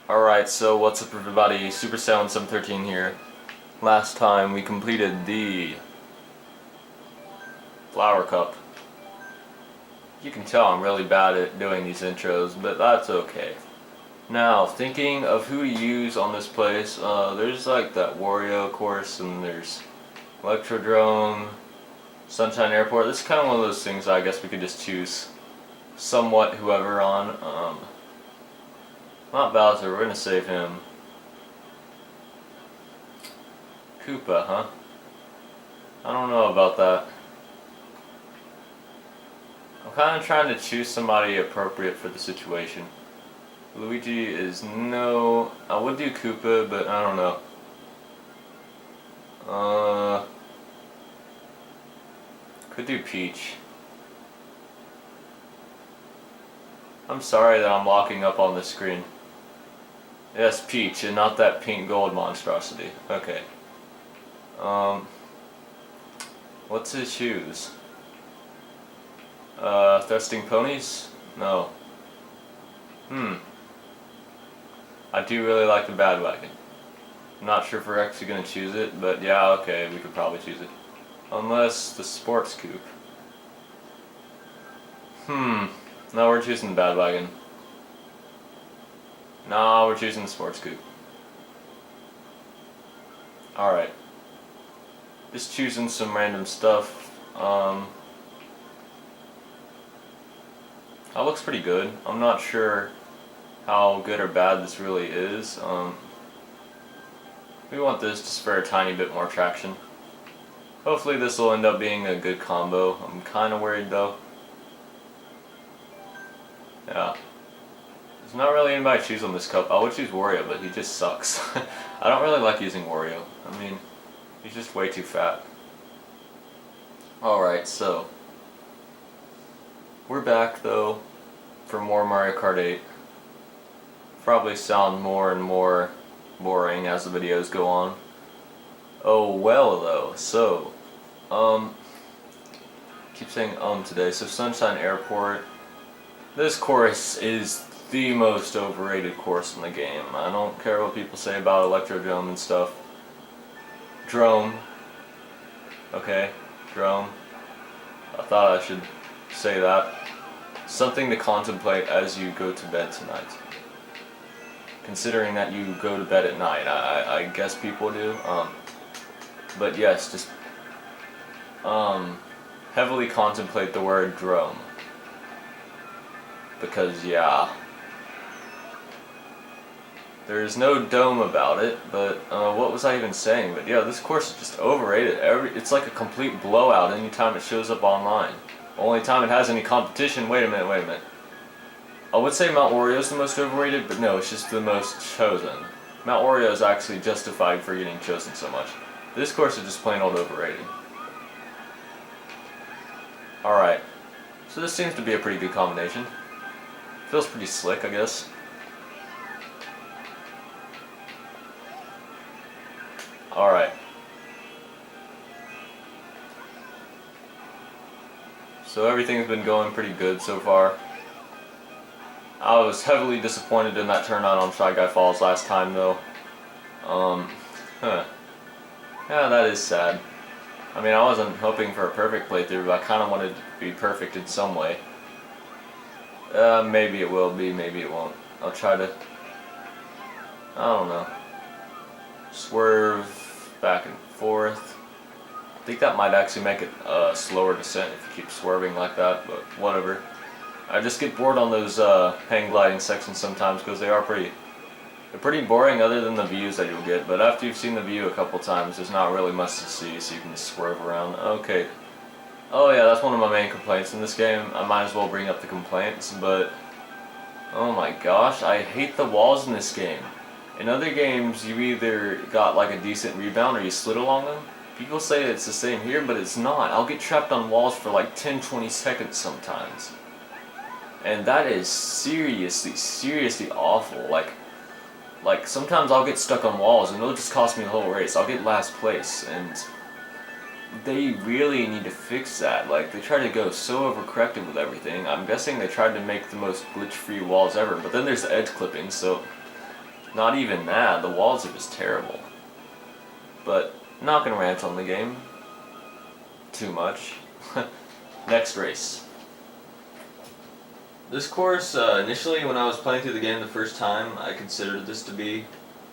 Alright, so what's up everybody, Super Saiyan 713 here. Last time we completed the flower cup. You can tell I'm really bad at doing these intros, but that's okay. Now, thinking of who to use on this place, there's like that Wario course, and there's Electrodrome, Sunshine Airport. This is kind of one of those things I guess we could just choose somewhat whoever on. Not Bowser, we're gonna save him. Koopa, huh? I don't know about that. I'm kind of trying to choose somebody appropriate for the situation. Luigi is no... I would do Koopa, but I don't know. Could do Peach. I'm sorry that I'm locking up on the screen. Yes, Peach, and not that pink gold monstrosity. Okay. What to choose? Thirsting Ponies? No. I do really like the Badwagon. I'm not sure if we're actually going to choose it, but yeah, okay, we could probably choose it. Unless the Sports Coupe. No, we're choosing the Badwagon. No, we're choosing the Sports Coupe. Alright. Just choosing some random stuff. That looks pretty good. I'm not sure how good or bad this really is. We want this just for a tiny bit more traction. Hopefully this will end up being a good combo. I'm kind of worried though. Yeah. There's not really anybody to choose on this cup. I would choose Wario, but he just sucks. I don't really like using Wario. I mean, he's just way too fat. Alright, so we're back though for more Mario Kart 8. Probably sound more and more boring as the videos go on. Oh well though, so keep saying today. So Sunshine Airport. This course is the most overrated course in the game. I don't care what people say about Electrodrome and stuff. Drome. Okay, Drome. I thought I should say that. Something to contemplate as you go to bed tonight. Considering that you go to bed at night, I guess people do. But yes, just heavily contemplate the word drome. Because yeah, there's no dome about it. But what was I even saying? But yeah, this course is just overrated. It's like a complete blowout anytime it shows up online. Only time it has any competition. Wait a minute. I would say Mount Wario is the most overrated, but no, it's just the most chosen. Mount Wario is actually justified for getting chosen so much. This course is just plain old overrated. Alright, so this seems to be a pretty good combination. Feels pretty slick, I guess. Alright. So everything's been going pretty good so far. I was heavily disappointed in that turnout on Shy Guy Falls last time though. Yeah, that is sad. I mean, I wasn't hoping for a perfect playthrough, but I kind of wanted it to be perfect in some way. Maybe it will be, maybe it won't. I'll try to, I don't know, swerve back and forth. I think that might actually make it a slower descent if you keep swerving like that, but whatever. I just get bored on those hang gliding sections sometimes because they're pretty boring other than the views that you'll get. But after you've seen the view a couple times, there's not really much to see, so you can just swerve around. Okay. Oh yeah, that's one of my main complaints in this game. I might as well bring up the complaints, but oh my gosh, I hate the walls in this game. In other games, you either got like a decent rebound or you slid along them. People say it's the same here, but it's not. I'll get trapped on walls for like 10-20 seconds sometimes. And that is seriously awful. Like sometimes I'll get stuck on walls and it'll just cost me the whole race. I'll get last place, and they really need to fix that. Like, they try to go so overcorrected with everything. I'm guessing they tried to make the most glitch-free walls ever, but then there's the edge clipping, so Not even that, the walls are just terrible. But not gonna rant on the game too much. Next race. This course, initially when I was playing through the game the first time, I considered this to be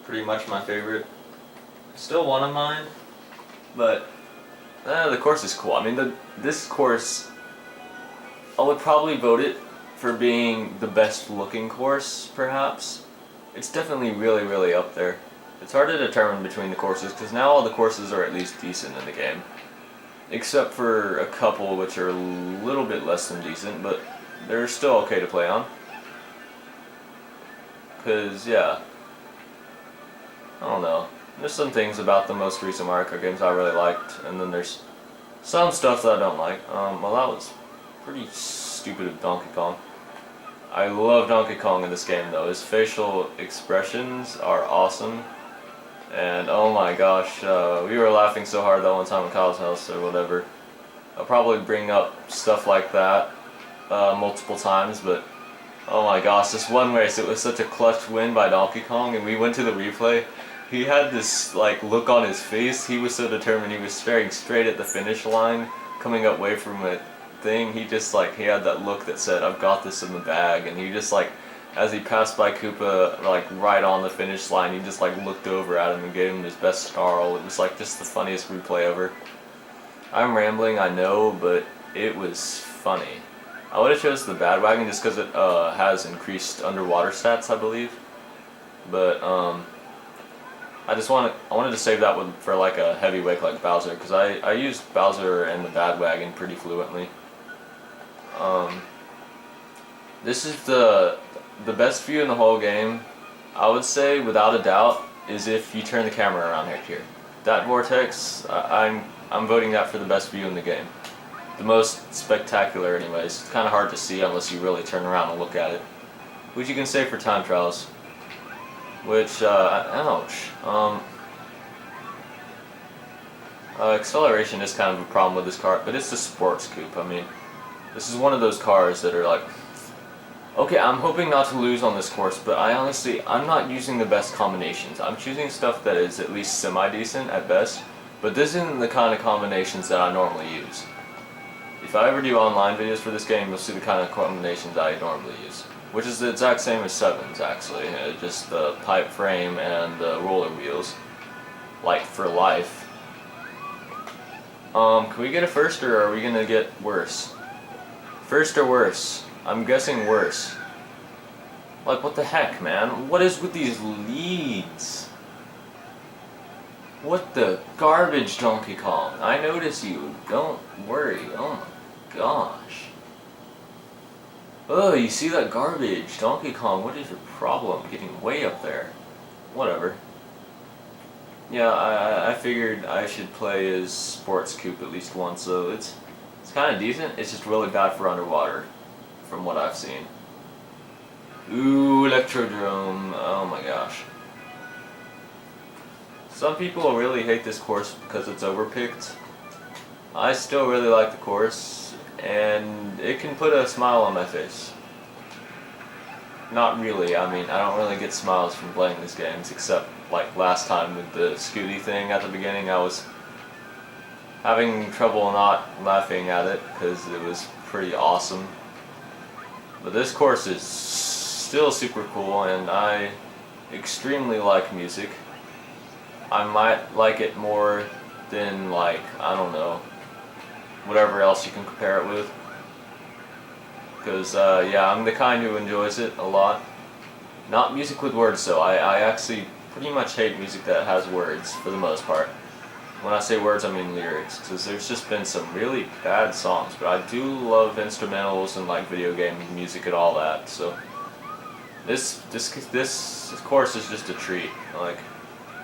pretty much my favorite. Still one of mine, but the course is cool. I mean, this course, I would probably vote it for being the best looking course, perhaps. It's definitely really, really up there. It's hard to determine between the courses, because now all the courses are at least decent in the game. Except for a couple which are a little bit less than decent, but they're still okay to play on. Because, yeah, I don't know. There's some things about the most recent Mario Kart games I really liked, and then there's some stuff that I don't like. Well, that was pretty stupid of Donkey Kong. I love Donkey Kong in this game, though. His facial expressions are awesome. And oh my gosh, we were laughing so hard that one time at Kyle's house or whatever. I'll probably bring up stuff like that multiple times, but oh my gosh, this one race, it was such a clutch win by Donkey Kong, and we went to the replay. He had this like look on his face. He was so determined. He was staring straight at the finish line, coming up away from it thing. He just like, he had that look that said, "I've got this in the bag," and he just like, as he passed by Koopa, like right on the finish line, he just like looked over at him and gave him his best snarl. It was like just the funniest replay ever. I'm rambling, I know, but it was funny. I would have chose the bad wagon just because it has increased underwater stats, I believe. But I wanted to save that one for like a heavyweight like Bowser, because I used Bowser and the bad wagon pretty fluently. This is the best view in the whole game, I would say, without a doubt, is if you turn the camera around here. That vortex, I'm voting that for the best view in the game. The most spectacular anyways. It's kind of hard to see unless you really turn around and look at it. Which you can say for time trials. Which, ouch. Acceleration is kind of a problem with this car, but it's the sports coupe. I mean, this is one of those cars that are like, okay, I'm hoping not to lose on this course, but I'm not using the best combinations. I'm choosing stuff that is at least semi-decent at best, but this isn't the kind of combinations that I normally use. If I ever do online videos for this game, you'll see the kind of combinations I normally use. Which is the exact same as 7's, actually. Just the pipe frame and the roller wheels. Like, for life. Can we get a first, or are we gonna get worse? First or worse? I'm guessing worse. Like, what the heck, man? What is with these leads? What the garbage, Donkey Kong? I notice you. Don't worry. Oh my gosh. Oh, you see that garbage? Donkey Kong, what is your problem? Getting way up there. Whatever. Yeah, I figured I should play as Sports Coupe at least once, so it's kind of decent. It's just really bad for underwater, from what I've seen. Ooh, Electrodrome. Oh my gosh. Some people really hate this course because it's overpicked. I still really like the course, and it can put a smile on my face. Not really, I mean, I don't really get smiles from playing these games, except like last time with the Scooty thing at the beginning. I was having trouble not laughing at it because it was pretty awesome. But this course is still super cool, and I extremely like music. I might like it more than, like, I don't know, whatever else you can compare it with. Because, yeah, I'm the kind who enjoys it a lot. Not music with words, though. I actually pretty much hate music that has words, for the most part. When I say words, I mean lyrics, because there's just been some really bad songs. But I do love instrumentals and, like, video game music and all that, so this course is just a treat, like,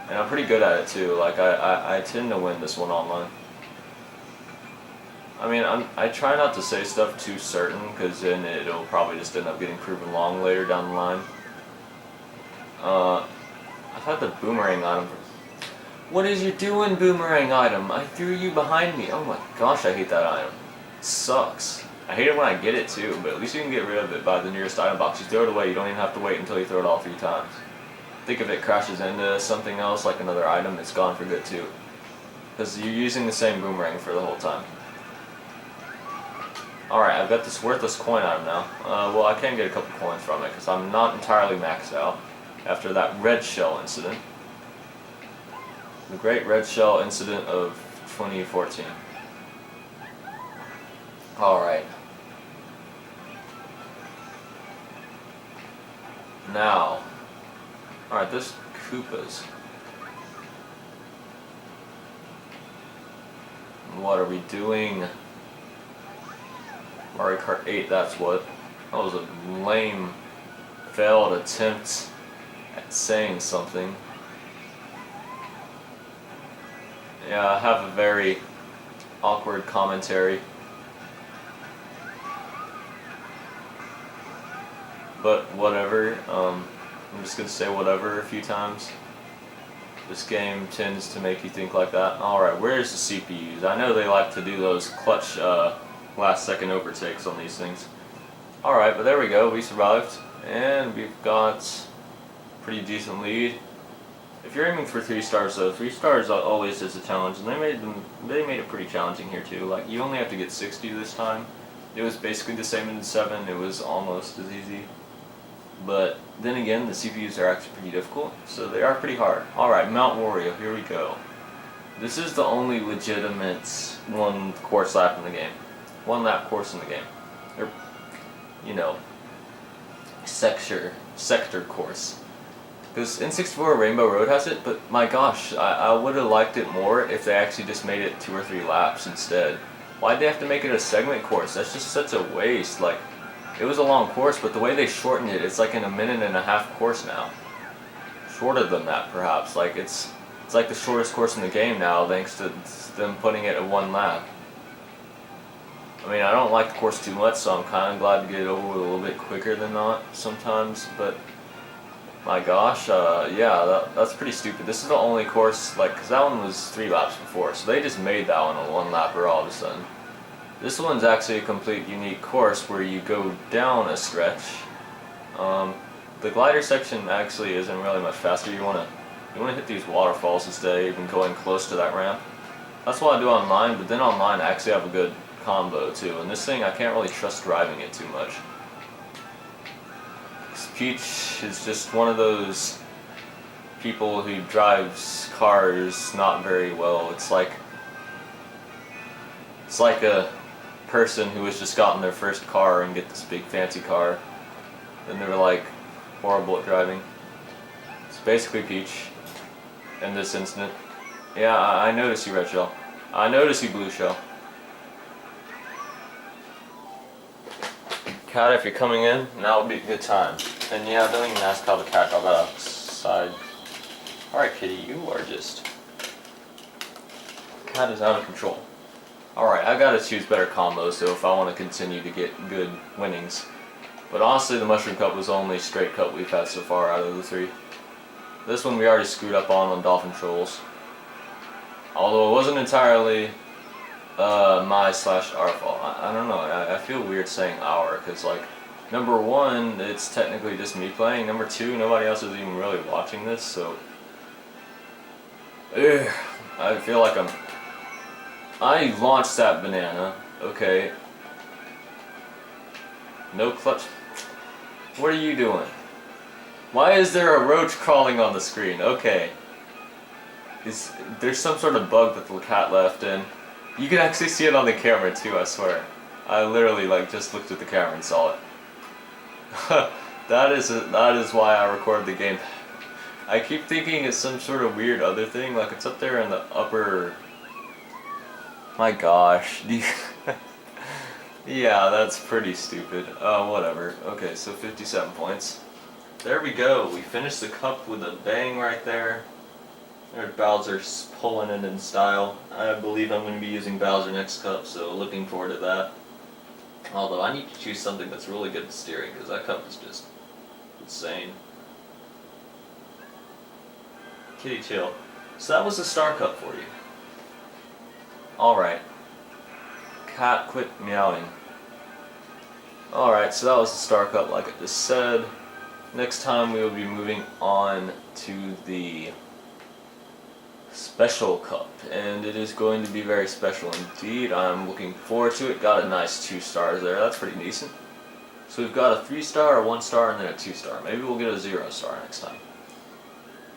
and I'm pretty good at it too. Like, I tend to win this one online. I mean, I try not to say stuff too certain, because then it'll probably just end up getting proven wrong later down the line. I've had the boomerang item. What is you doing, boomerang item? I threw you behind me. Oh my gosh, I hate that item. It sucks. I hate it when I get it too, but at least you can get rid of it by the nearest item box. You throw it away, you don't even have to wait until you throw it all 3 times. I think if it crashes into something else, like another item, it's gone for good too. Because you're using the same boomerang for the whole time. Alright, I've got this worthless coin item now. Well, I can get a couple coins from it, because I'm not entirely maxed out after that red shell incident. The great red shell incident of 2014. Alright. Now. Alright, this Koopas. What are we doing? Mario Kart 8, that's what. That was a lame, failed attempt at saying something. Yeah, I have a very awkward commentary. But whatever, I'm just gonna say whatever a few times. This game tends to make you think like that. Alright, where's the CPUs? I know they like to do those clutch last second overtakes on these things. Alright, but there we go, we survived. And we've got a pretty decent lead. If you're aiming for 3 stars though, 3 stars always is a challenge, and they made it pretty challenging here too. Like, you only have to get 60 this time. It was basically the same in the 7, it was almost as easy. But then again, the CPUs are actually pretty difficult, so they are pretty hard. Alright, Mount Wario, here we go. This is the only legitimate one course lap in the game. One lap course in the game. Or, you know, sector course. Because N64 Rainbow Road has it, but my gosh, I would have liked it more if they actually just made it 2 or 3 laps instead. Why'd they have to make it a segment course? That's just such a waste. Like, it was a long course, but the way they shortened it, it's like in 1.5 minutes course now. Shorter than that, perhaps. Like, it's like the shortest course in the game now, thanks to them putting it at 1 lap. I mean, I don't like the course too much, so I'm kind of glad to get it over with a little bit quicker than not sometimes, but my gosh, yeah, that's pretty stupid. This is the only course, like, because that one was 3 laps before, so they just made that one a 1-lapper all of a sudden. This one's actually a complete unique course where you go down a stretch. The glider section actually isn't really much faster. You wanna hit these waterfalls instead of even going close to that ramp. That's what I do on mine, but then on mine I actually have a good combo too. And this thing, I can't really trust driving it too much. Peach is just one of those people who drives cars not very well. It's like a person who has just gotten their first car and get this big fancy car, and they're like horrible at driving. It's basically Peach in this incident. Yeah, I noticed you, Red Shell. I noticed you, Blue Shell. Cat, if you're coming in, now would be a good time. And yeah, don't even ask how the cat got outside. Alright, kitty, you are just... Cat is out of control. Alright, I gotta choose better combos though if I want to continue to get good winnings. But honestly, the Mushroom Cup was the only straight cup we've had so far out of the 3. This one we already screwed up on Dolphin Trolls. Although it wasn't entirely my/our fault. I don't know, I feel weird saying our, because like, number 1, it's technically just me playing. Number 2, nobody else is even really watching this, so... I feel like I launched that banana, okay. No clutch. What are you doing? Why is there a roach crawling on the screen? Okay. There's some sort of bug that the cat left in. You can actually see it on the camera too, I swear. I literally like just looked at the camera and saw it. That is why I record the game. I keep thinking it's some sort of weird other thing, like it's up there in the upper... My gosh. Yeah, that's pretty stupid. Whatever. Okay, so 57 points. There we go. We finished the cup with a bang right there. There's Bowser pulling it in style. I believe I'm going to be using Bowser next cup, so looking forward to that. Although I need to choose something that's really good at steering, because that cup is just insane. Kitty chill. So that was the Star Cup for you. Alright. Cat, quit meowing. Alright, so that was the Star Cup like I just said. next time we will be moving on to the special cup, and it is going to be very special indeed. I'm looking forward to it. Got a nice 2 stars there. That's pretty decent. So we've got a 3-star, a 1-star, and then a 2-star. Maybe we'll get a 0-star next time.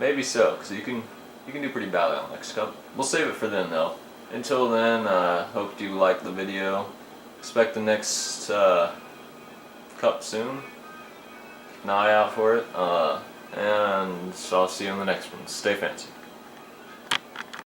Maybe so, because you can do pretty badly on the next cup. We'll save it for then though. Until then, hope you like the video. Expect the next cup soon. Keep an eye out for it. And so I'll see you in the next one. Stay fancy.